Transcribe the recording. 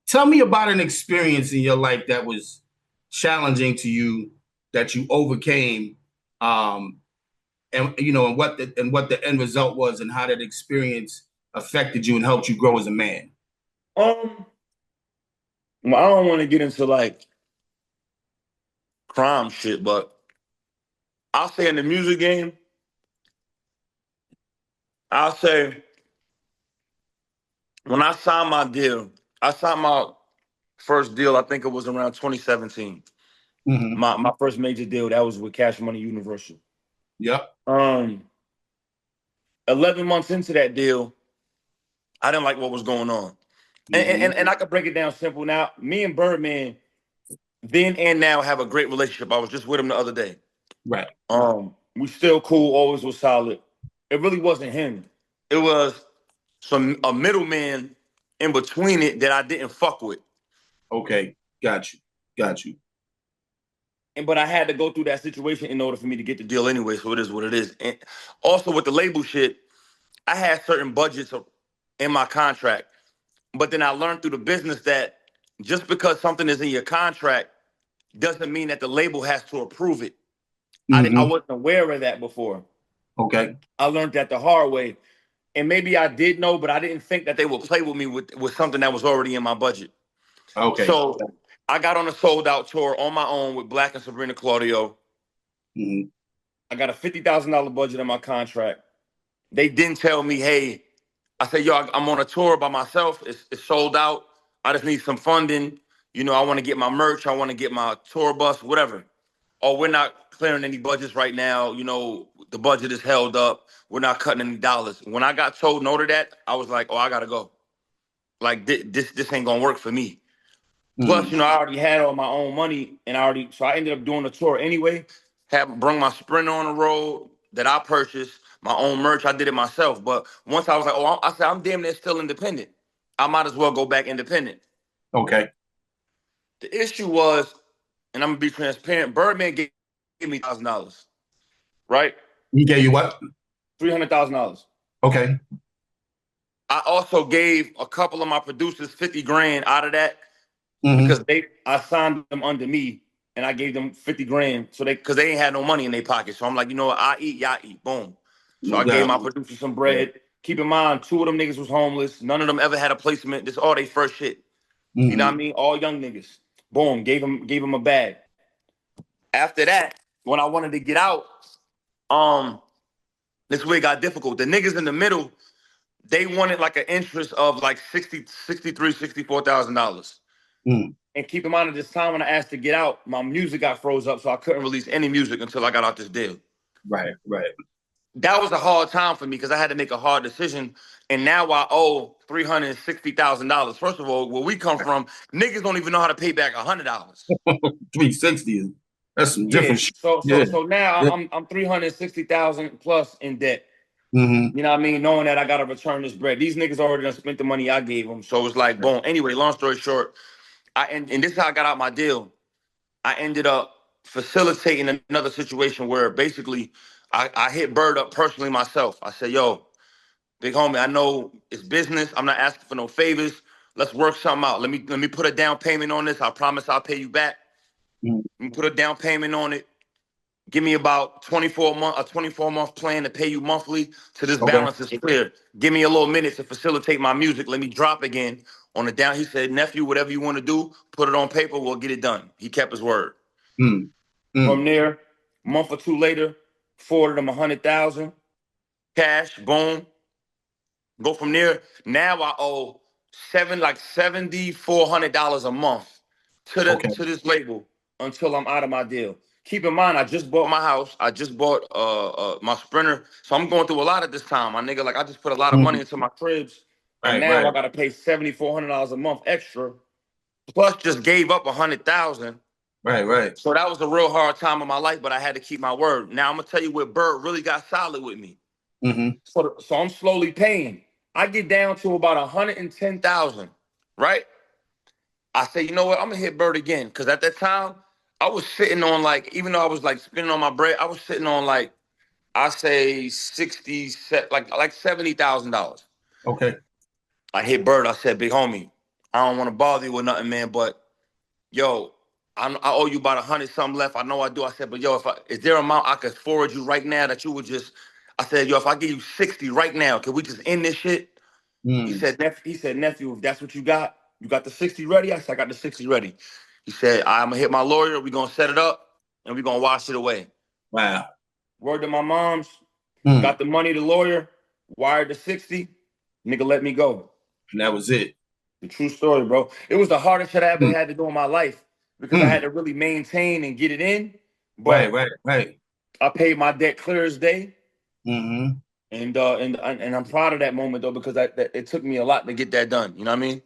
Tell me about an experience in your life that was challenging to you that you overcame, um, and and what the end result was, and how that experience affected you and helped you grow as a man. Um, well, I don't want to get into like crime shit, but I'll say in the music game, I'll say when I signed my deal, I signed my first deal, I think it was around 2017. Hmm. My first major deal, that was with Cash Money Universal. Yep. Um, 11 months into that deal, I didn't like what was going on. Hmm. And I could break it down simple now. Me and Birdman, then and now, have a great relationship. I was just with him the other day. Right. We still cool, always was solid. It really wasn't him. It was a middleman in between it that I didn't fuck with. Okay. Got you. Got you. And but I had to go through that situation in order for me to get the deal anyway. So it is what it is. And also with the label shit, I had certain budgets in my contract. But then I learned through the business that just because something is in your contract doesn't mean that the label has to approve it. I Hmm. wasn't aware of that before. Okay. I learned that the hard way. And maybe I did know, but I didn't think that they would play with me with something that was already in my budget. Okay. So I got on a sold out tour on my own with Black and Sabrina Claudio. Hmm. I got a $50,000 budget in my contract. They didn't tell me, hey, I said, yo, I'm on a tour by myself. It's sold out. I just need some funding. I want to get my merch. I want to get my tour bus, whatever. Oh, we're not clearing any budgets right now. The budget is held up. We're not cutting any dollars. When I got told no to that, I was like, oh, I gotta go. Like this ain't gonna work for me. Plus, Hmm. I already had all my own money, and so I ended up doing the tour anyway. Had brung my Sprinter on the road that I purchased, my own merch. I did it myself. But once I was like, oh, I said I'm damn near still independent. I might as well go back independent. Okay. The issue was, and I'm gonna be transparent. Birdman gave me $1,000, right? He gave you what? $300,000. Okay. I also gave a couple of my producers 50 grand out of that Hmm. because I signed them under me and I gave them 50 grand because they ain't had no money in their pocket. So I'm like, you know what? I eat, y'all eat. Boom. So No I gave doubt. my producers some bread. Keep in mind, two of them niggas was homeless. None of them ever had a placement. This all they first shit. You know what I Hmm. mean? All young niggas. Boom. Gave them a bag. After that, when I wanted to get out, um, this way got difficult. The niggas in the middle, they wanted like an interest of like 60, 63, $64,000. Mm. And keep in mind at this time when I asked to get out, my music got froze up, so I couldn't release any music until I got out this deal. Right. Right. That was a hard time for me because I had to make a hard decision. And now I owe $360,000. First of all, where we come from, niggas don't even know how to pay back $100. 360. That's some Yeah. different shit. So Yeah. so so now Yeah. I'm 360,000 plus in debt. Hmm. You know what I mean? Knowing that I gotta return this bread. These niggas already done spent the money I gave them. So it's like, boom. Anyway, long story short, and this is how I got out my deal. I ended up facilitating another situation where basically I hit Bird up personally myself. I said, yo, big homie, I know it's business. I'm not asking for no favors. Let's work something out. Let me put a down payment on this. I promise I'll pay you back. Let me put a down payment on it. Give me about 24-month plan to pay you monthly to this Okay. balance is clear. Give me a little minute to facilitate my music. Let me drop again on the down. He said, nephew, whatever you want to do, put it on paper. We'll get it done. He kept his word. Mm. Mm. From there, a month or two later, forwarded him 100,000 cash. Boom. Go from there. Now I owe $7,400 a month Okay. to this label until I'm out of my deal. Keep in mind, I just bought my house. I just bought my Sprinter, so I'm going through a lot at this time. My nigga, like I just put a lot of money Mhm. into my cribs, and Right. now I Right. gotta pay $7,400 a month extra. Plus, just gave up 100,000. Right. Right. So that was a real hard time in my life, but I had to keep my word. Now I'm gonna tell you where Bird really got solid with me. Hmm. So I'm slowly paying. I get down to about 110,000, right? I say, you know what? I'm gonna hit Bird again because at that time I was sitting on like, even though I was like spending on my bread, I was sitting on like I say 60, like $70,000. Okay. I hit Bird. I said, big homie, I don't want to bother you with nothing, man, but yo, I owe you about 100 something left. I know I do. I said, but yo, is there an amount I could forward you right now that you would just? I said, yo, if I give you 60 right now, can we just end this shit? Mm. He said, nephew, if that's what you got the 60 ready? I said, I got the 60 ready. He said, I'm gonna hit my lawyer, we're gonna set it up, and we're gonna wash it away. Wow. Word to my mom's, Mm. got the money, the lawyer, wired the 60, nigga let me go. And that was it. The true story, bro. It was the hardest shit I ever Mm. had to do in my life because I had Mm. to really maintain and get it in. Right, But right, right. I paid my debt clear as day. Mm-hmm. And I'm proud of that moment though, because it took me a lot to get that done. You know what I mean?